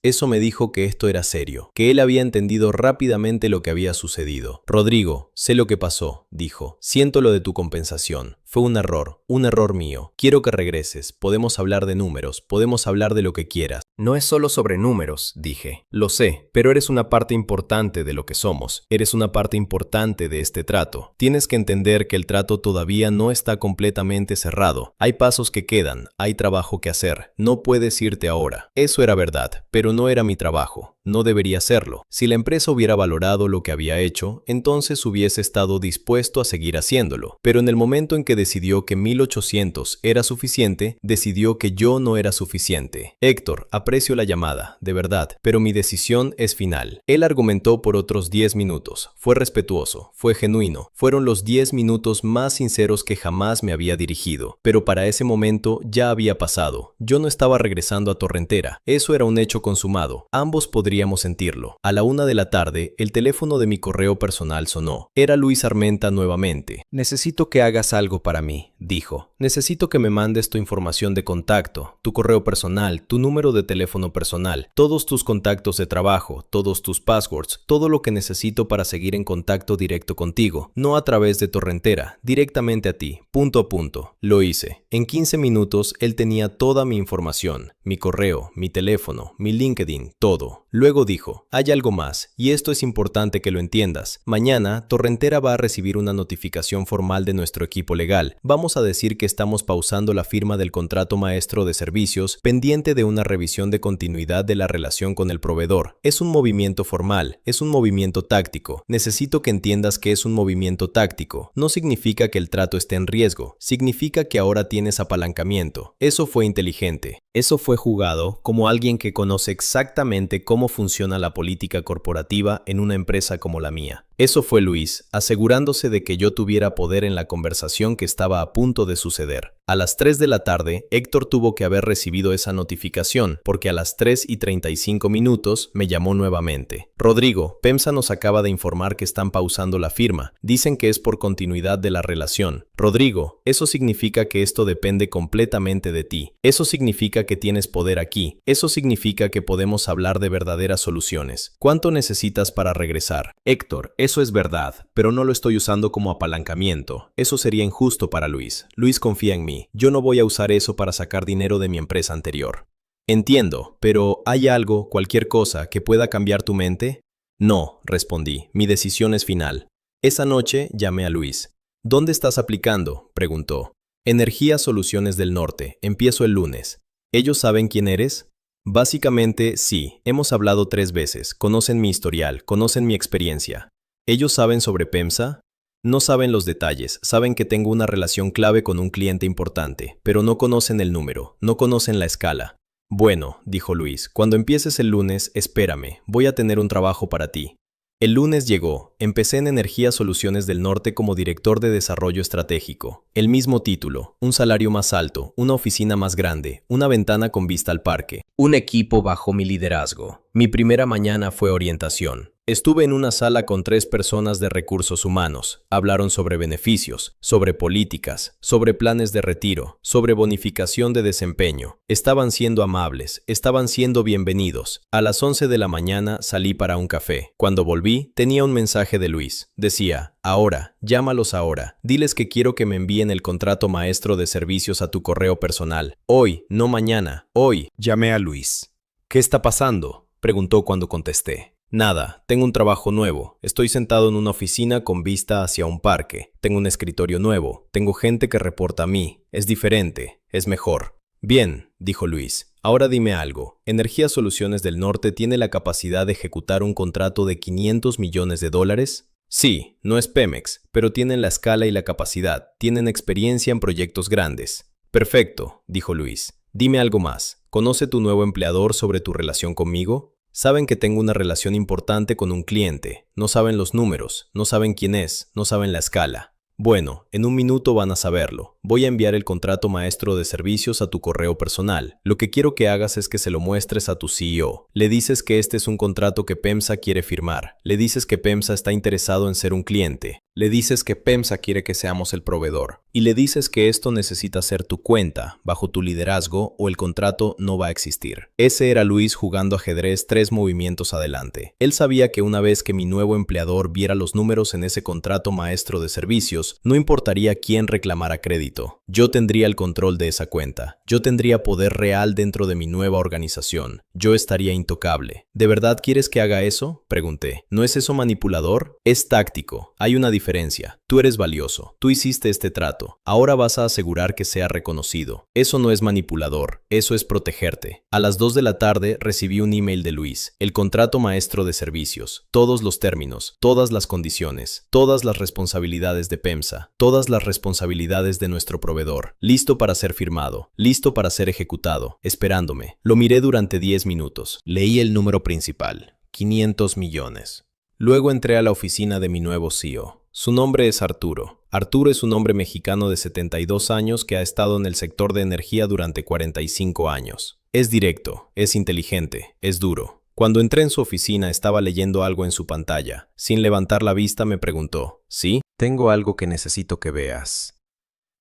Eso me dijo que esto era serio. Que él había entendido rápidamente lo que había sucedido. Rodrigo, sé lo que pasó, dijo. Siento lo de tu compensación. Fue un error mío. Quiero que regreses. Podemos hablar de números, podemos hablar de lo que quieras. No es solo sobre números, dije. Lo sé, pero eres una parte importante de lo que somos. Eres una parte importante de este trato. Tienes que entender que el trato todavía no está completamente cerrado. Hay pasos que quedan, hay trabajo que hacer. No puedes irte ahora. Eso era verdad, pero no era mi trabajo. No debería serlo. Si la empresa hubiera valorado lo que había hecho, entonces hubiese estado dispuesto a seguir haciéndolo. Pero en el momento en que decidió que 1800 era suficiente, decidió que yo no era suficiente. Héctor, aprecio la llamada, de verdad, pero mi decisión es final. Él argumentó por otros 10 minutos. Fue respetuoso, fue genuino. Fueron los 10 minutos más sinceros que jamás me había dirigido. Pero para ese momento ya había pasado. Yo no estaba regresando a Torrentera. Eso era un hecho consumado. Ambos podríamos sentirlo. A la 1 de la tarde, el teléfono de mi correo personal sonó. Era Luis Armenta nuevamente. Necesito que hagas algo para mí, dijo. Necesito que me mandes tu información de contacto, tu correo personal, tu número de teléfono personal, todos tus contactos de trabajo, todos tus passwords, todo lo que necesito para seguir en contacto directo contigo, no a través de Torrentera, directamente a ti, punto a punto. Lo hice. En 15 minutos él tenía toda mi información, mi correo, mi teléfono, mi LinkedIn, todo. Luego dijo, hay algo más, y esto es importante que lo entiendas. Mañana, Torrentera va a recibir una notificación formal de nuestro equipo legal legal. Vamos a decir que estamos pausando la firma del contrato maestro de servicios pendiente de una revisión de continuidad de la relación con el proveedor. Es un movimiento formal, es un movimiento táctico. Necesito que entiendas que es un movimiento táctico. No significa que el trato esté en riesgo, significa que ahora tienes apalancamiento. Eso fue inteligente. Eso fue jugado como alguien que conoce exactamente cómo funciona la política corporativa en una empresa como la mía. Eso fue Luis, asegurándose de que yo tuviera poder en la conversación que estaba a punto de suceder. A las 3 de la tarde, Héctor tuvo que haber recibido esa notificación, porque a las 3:35 me llamó nuevamente. Rodrigo, PEMSA nos acaba de informar que están pausando la firma. Dicen que es por continuidad de la relación. Rodrigo, eso significa que esto depende completamente de ti. Eso significa que tienes poder aquí. Eso significa que podemos hablar de verdaderas soluciones. ¿Cuánto necesitas para regresar? Héctor, eso es verdad, pero no lo estoy usando como apalancamiento. Eso sería injusto para Luis. Luis confía en mí. Yo no voy a usar eso para sacar dinero de mi empresa anterior. Entiendo, pero ¿hay algo, cualquier cosa, que pueda cambiar tu mente? No, respondí. Mi decisión es final. Esa noche llamé a Luis. ¿Dónde estás aplicando?, preguntó. Energía Soluciones del Norte. Empiezo el lunes. ¿Ellos saben quién eres? Básicamente, sí. Hemos hablado 3 veces. Conocen mi historial, conocen mi experiencia. ¿Ellos saben sobre PEMSA? No saben los detalles, saben que tengo una relación clave con un cliente importante, pero no conocen el número, no conocen la escala. Bueno, dijo Luis, cuando empieces el lunes, espérame, voy a tener un trabajo para ti. El lunes llegó, empecé en Energía Soluciones del Norte como director de desarrollo estratégico. El mismo título, un salario más alto, una oficina más grande, una ventana con vista al parque. Un equipo bajo mi liderazgo. Mi primera mañana fue orientación. Estuve en una sala con 3 personas de recursos humanos. Hablaron sobre beneficios, sobre políticas, sobre planes de retiro, sobre bonificación de desempeño. Estaban siendo amables, estaban siendo bienvenidos. A las 11 de la mañana salí para un café. Cuando volví, tenía un mensaje de Luis. Decía, ahora, llámalos ahora. Diles que quiero que me envíen el contrato maestro de servicios a tu correo personal. Hoy, no mañana, hoy. Llamé a Luis. ¿Qué está pasando?, preguntó cuando contesté. Nada, tengo un trabajo nuevo. Estoy sentado en una oficina con vista hacia un parque. Tengo un escritorio nuevo. Tengo gente que reporta a mí. Es diferente. Es mejor. Bien, dijo Luis. Ahora dime algo. ¿Energía Soluciones del Norte tiene la capacidad de ejecutar un contrato de $500 millones? Sí, no es Pemex, pero tienen la escala y la capacidad. Tienen experiencia en proyectos grandes. Perfecto, dijo Luis. Dime algo más. ¿Conoce tu nuevo empleador sobre tu relación conmigo? Saben que tengo una relación importante con un cliente. No saben los números, no saben quién es, no saben la escala. Bueno, en un minuto van a saberlo. Voy a enviar el contrato maestro de servicios a tu correo personal. Lo que quiero que hagas es que se lo muestres a tu CEO. Le dices que este es un contrato que PEMSA quiere firmar. Le dices que PEMSA está interesado en ser un cliente. Le dices que PEMSA quiere que seamos el proveedor. Y le dices que esto necesita ser tu cuenta, bajo tu liderazgo, o el contrato no va a existir. Ese era Luis jugando ajedrez 3 movimientos adelante. Él sabía que una vez que mi nuevo empleador viera los números en ese contrato maestro de servicios, no importaría quién reclamara crédito. Yo tendría el control de esa cuenta. Yo tendría poder real dentro de mi nueva organización. Yo estaría intocable. ¿De verdad quieres que haga eso?, pregunté. ¿No es eso manipulador? Es táctico. Hay una diferencia. Tú eres valioso. Tú hiciste este trato. Ahora vas a asegurar que sea reconocido. Eso no es manipulador. Eso es protegerte. A las 2 de la tarde recibí un email de Luis. El contrato maestro de servicios. Todos los términos. Todas las condiciones. Todas las responsabilidades de PEMSA. Todas las responsabilidades de nuestro proveedor. Listo para ser firmado. Listo para ser ejecutado. Esperándome. Lo miré durante 10 minutos. Leí el número principal. 500 millones. Luego entré a la oficina de mi nuevo CEO. Su nombre es Arturo. Arturo es un hombre mexicano de 72 años que ha estado en el sector de energía durante 45 años. Es directo, es inteligente, es duro. Cuando entré en su oficina estaba leyendo algo en su pantalla. Sin levantar la vista me preguntó, ¿sí? Tengo algo que necesito que veas.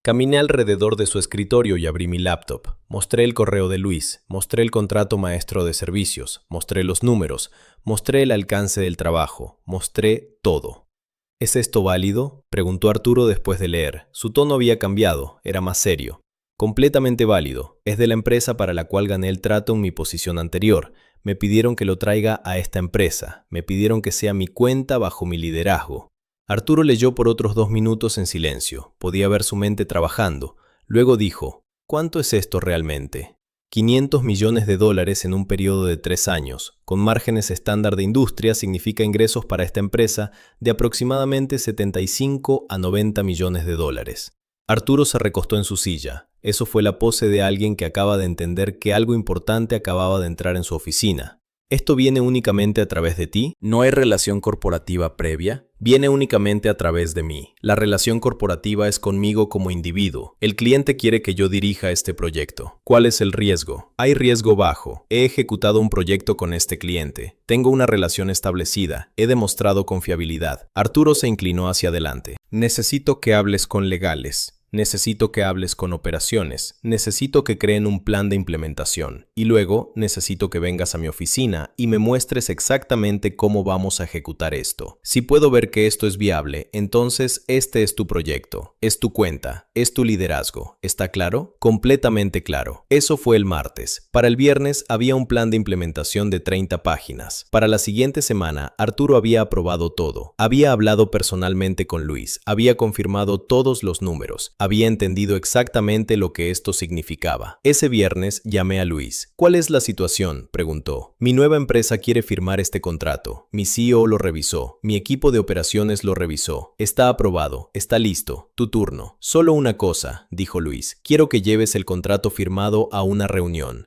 Caminé alrededor de su escritorio y abrí mi laptop. Mostré el correo de Luis, mostré el contrato maestro de servicios, mostré los números, mostré el alcance del trabajo, mostré todo. ¿Es esto válido?, preguntó Arturo después de leer. Su tono había cambiado, era más serio. Completamente válido. Es de la empresa para la cual gané el trato en mi posición anterior. Me pidieron que lo traiga a esta empresa. Me pidieron que sea mi cuenta bajo mi liderazgo. Arturo leyó por otros 2 minutos en silencio. Podía ver su mente trabajando. Luego dijo, ¿cuánto es esto realmente? 500 millones de dólares en un periodo de 3 años. Con márgenes estándar de industria significa ingresos para esta empresa de aproximadamente 75 a 90 millones de dólares. Arturo se recostó en su silla. Eso fue la pose de alguien que acaba de entender que algo importante acababa de entrar en su oficina. ¿Esto viene únicamente a través de ti? ¿No hay relación corporativa previa? Viene únicamente a través de mí. La relación corporativa es conmigo como individuo. El cliente quiere que yo dirija este proyecto. ¿Cuál es el riesgo? Hay riesgo bajo. He ejecutado un proyecto con este cliente. Tengo una relación establecida. He demostrado confiabilidad. Arturo se inclinó hacia adelante. Necesito que hables con legales. Necesito que hables con operaciones, necesito que creen un plan de implementación y luego necesito que vengas a mi oficina y me muestres exactamente cómo vamos a ejecutar esto. Si puedo ver que esto es viable, entonces este es tu proyecto, es tu cuenta, es tu liderazgo. ¿Está claro? Completamente claro. Eso fue el martes. Para el viernes había un plan de implementación de 30 páginas. Para la siguiente semana, Arturo había aprobado todo. Había hablado personalmente con Luis, había confirmado todos los números. Había entendido exactamente lo que esto significaba. Ese viernes llamé a Luis. ¿Cuál es la situación?, preguntó. Mi nueva empresa quiere firmar este contrato. Mi CEO lo revisó. Mi equipo de operaciones lo revisó. Está aprobado. Está listo. Tu turno. Solo una cosa, dijo Luis. Quiero que lleves el contrato firmado a una reunión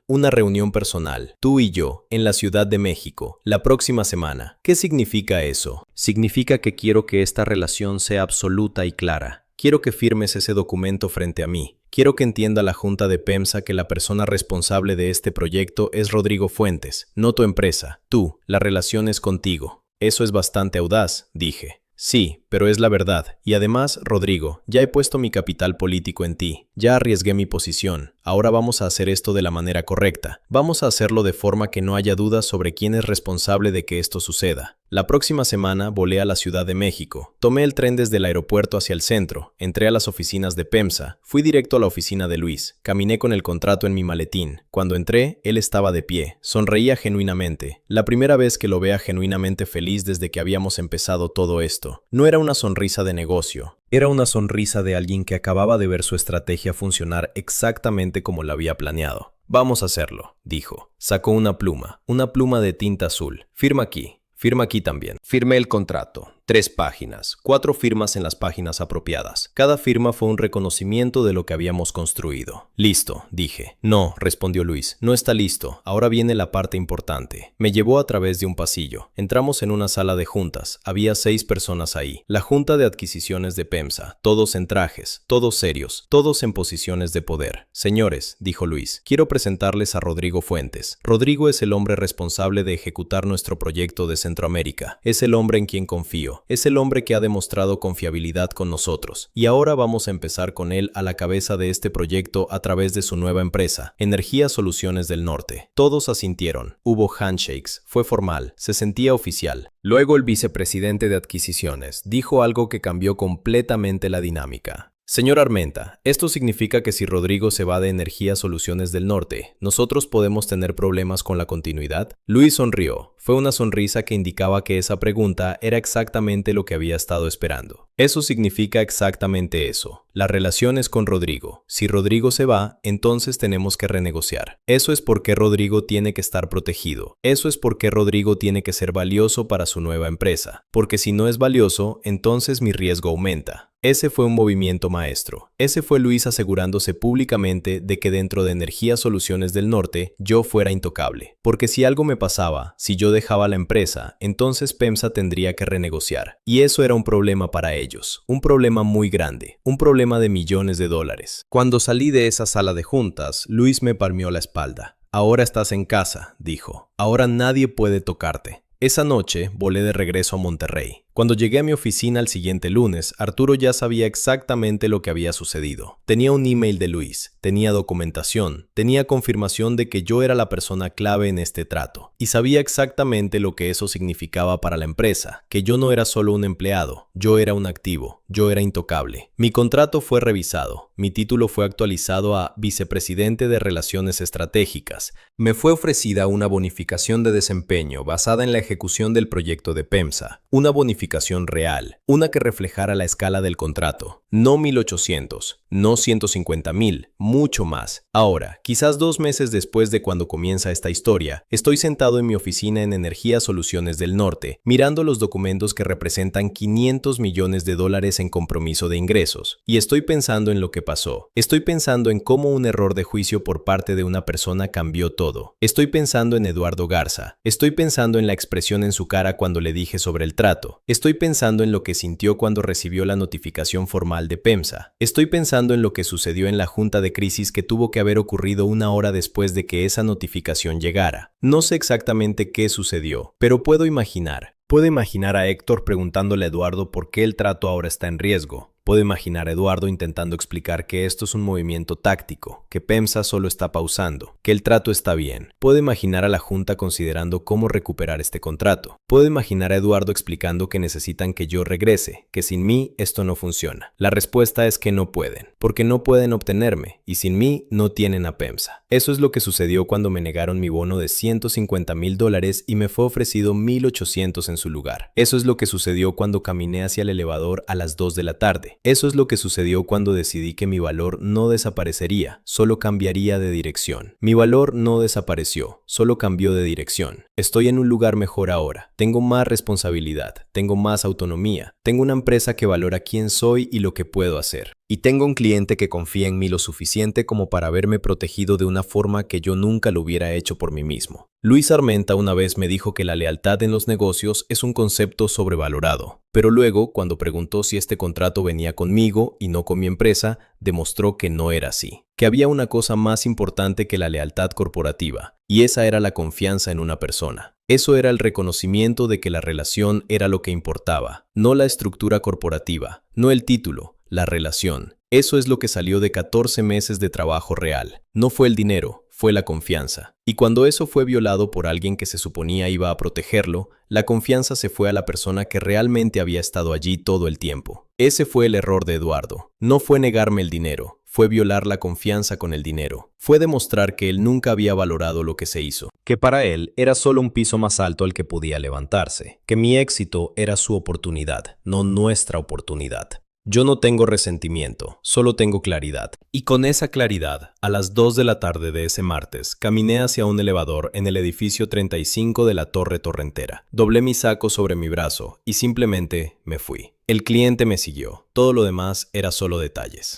personal. Tú y yo, en la Ciudad de México, la próxima semana. ¿Qué significa eso? Significa que quiero que esta relación sea absoluta y clara. Quiero que firmes ese documento frente a mí. Quiero que entienda la Junta de PEMSA que la persona responsable de este proyecto es Rodrigo Fuentes, no tu empresa. Tú, la relación es contigo. Eso es bastante audaz, dije. Sí, pero es la verdad. Y además, Rodrigo, ya he puesto mi capital político en ti. Ya arriesgué mi posición. Ahora vamos a hacer esto de la manera correcta. Vamos a hacerlo de forma que no haya dudas sobre quién es responsable de que esto suceda. La próxima semana volé a la Ciudad de México. Tomé el tren desde el aeropuerto hacia el centro. Entré a las oficinas de PEMSA. Fui directo a la oficina de Luis. Caminé con el contrato en mi maletín. Cuando entré, él estaba de pie. Sonreía genuinamente. La primera vez que lo vea genuinamente feliz desde que habíamos empezado todo esto. No era una sonrisa de negocio. Era una sonrisa de alguien que acababa de ver su estrategia funcionar exactamente como la había planeado. Vamos a hacerlo, dijo. Sacó una pluma de tinta azul. Firma aquí también. Firmé el contrato. 3 páginas, 4 firmas en las páginas apropiadas. Cada firma fue un reconocimiento de lo que habíamos construido. Listo, dije. No, respondió Luis, no está listo. Ahora viene la parte importante. Me llevó a través de un pasillo. Entramos en una sala de juntas. Había 6 personas ahí. La junta de adquisiciones de PEMSA. Todos en trajes, todos serios, todos en posiciones de poder. Señores, dijo Luis, quiero presentarles a Rodrigo Fuentes. Rodrigo es el hombre responsable de ejecutar nuestro proyecto de Centroamérica. Es el hombre en quien confío. Es el hombre que ha demostrado confiabilidad con nosotros. Y ahora vamos a empezar con él a la cabeza de este proyecto a través de su nueva empresa, Energía Soluciones del Norte. Todos asintieron. Hubo handshakes. Fue formal. Se sentía oficial. Luego el vicepresidente de adquisiciones dijo algo que cambió completamente la dinámica. Señor Armenta, esto significa que si Rodrigo se va de Energía Soluciones del Norte, ¿nosotros podemos tener problemas con la continuidad? Luis sonrió. Fue una sonrisa que indicaba que esa pregunta era exactamente lo que había estado esperando. Eso significa exactamente eso. La relación es con Rodrigo. Si Rodrigo se va, entonces tenemos que renegociar. Eso es porque Rodrigo tiene que estar protegido. Eso es porque Rodrigo tiene que ser valioso para su nueva empresa. Porque si no es valioso, entonces mi riesgo aumenta. Ese fue un movimiento maestro. Ese fue Luis asegurándose públicamente de que dentro de Energía Soluciones del Norte yo fuera intocable. Porque si algo me pasaba, si yo dejaba la empresa, entonces PEMSA tendría que renegociar. Y eso era un problema para ellos. Un problema muy grande. Un problema de millones de dólares. Cuando salí de esa sala de juntas, Luis me palmeó la espalda. Ahora estás en casa, dijo. Ahora nadie puede tocarte. Esa noche volé de regreso a Monterrey. Cuando llegué a mi oficina el siguiente lunes, Arturo ya sabía exactamente lo que había sucedido. Tenía un email de Luis, tenía documentación, tenía confirmación de que yo era la persona clave en este trato, y sabía exactamente lo que eso significaba para la empresa, que yo no era solo un empleado, yo era un activo, yo era intocable. Mi contrato fue revisado, mi título fue actualizado a Vicepresidente de Relaciones Estratégicas. Me fue ofrecida una bonificación de desempeño basada en la ejecución del proyecto de PEMSA, una bonificación notificación real, una que reflejara la escala del contrato. No 1800, no 150,000, mucho más. Ahora, quizás 2 meses después de cuando comienza esta historia, estoy sentado en mi oficina en Energía Soluciones del Norte, mirando los documentos que representan $500 millones en compromiso de ingresos, y estoy pensando en lo que pasó. Estoy pensando en cómo un error de juicio por parte de una persona cambió todo. Estoy pensando en Eduardo Garza. Estoy pensando en la expresión en su cara cuando le dije sobre el trato. Estoy pensando en lo que sintió cuando recibió la notificación formal de PEMSA. Estoy pensando en lo que sucedió en la junta de crisis que tuvo que haber ocurrido 1 hora después de que esa notificación llegara. No sé exactamente qué sucedió, pero puedo imaginar. Puedo imaginar a Héctor preguntándole a Eduardo por qué el trato ahora está en riesgo. Puedo imaginar a Eduardo intentando explicar que esto es un movimiento táctico, que PEMSA solo está pausando, que el trato está bien. Puedo imaginar a la Junta considerando cómo recuperar este contrato. Puedo imaginar a Eduardo explicando que necesitan que yo regrese, que sin mí esto no funciona. La respuesta es que no pueden, porque no pueden obtenerme, y sin mí no tienen a PEMSA. Eso es lo que sucedió cuando me negaron mi bono de $150,000 y me fue ofrecido 1,800 en su lugar. Eso es lo que sucedió cuando caminé hacia el elevador a las 2 de la tarde. Eso es lo que sucedió cuando decidí que mi valor no desaparecería, solo cambiaría de dirección. Mi valor no desapareció, solo cambió de dirección. Estoy en un lugar mejor ahora. Tengo más responsabilidad, tengo más autonomía, tengo una empresa que valora quién soy y lo que puedo hacer. Y tengo un cliente que confía en mí lo suficiente como para verme protegido de una forma que yo nunca lo hubiera hecho por mí mismo. Luis Armenta una vez me dijo que la lealtad en los negocios es un concepto sobrevalorado, pero luego, cuando preguntó si este contrato venía conmigo y no con mi empresa, demostró que no era así, que había una cosa más importante que la lealtad corporativa, y esa era la confianza en una persona. Eso era el reconocimiento de que la relación era lo que importaba, no la estructura corporativa, no el título, la relación. Eso es lo que salió de 14 meses de trabajo real. No fue el dinero, fue la confianza. Y cuando eso fue violado por alguien que se suponía iba a protegerlo, la confianza se fue a la persona que realmente había estado allí todo el tiempo. Ese fue el error de Eduardo. No fue negarme el dinero, fue violar la confianza con el dinero. Fue demostrar que él nunca había valorado lo que se hizo, que para él era solo un piso más alto al que podía levantarse, que mi éxito era su oportunidad, no nuestra oportunidad. Yo no tengo resentimiento, solo tengo claridad. Y con esa claridad, a las 2 de la tarde de ese martes, caminé hacia un elevador en el edificio 35 de la Torre Torrentera. Doblé mi saco sobre mi brazo y simplemente me fui. El cliente me siguió. Todo lo demás era solo detalles.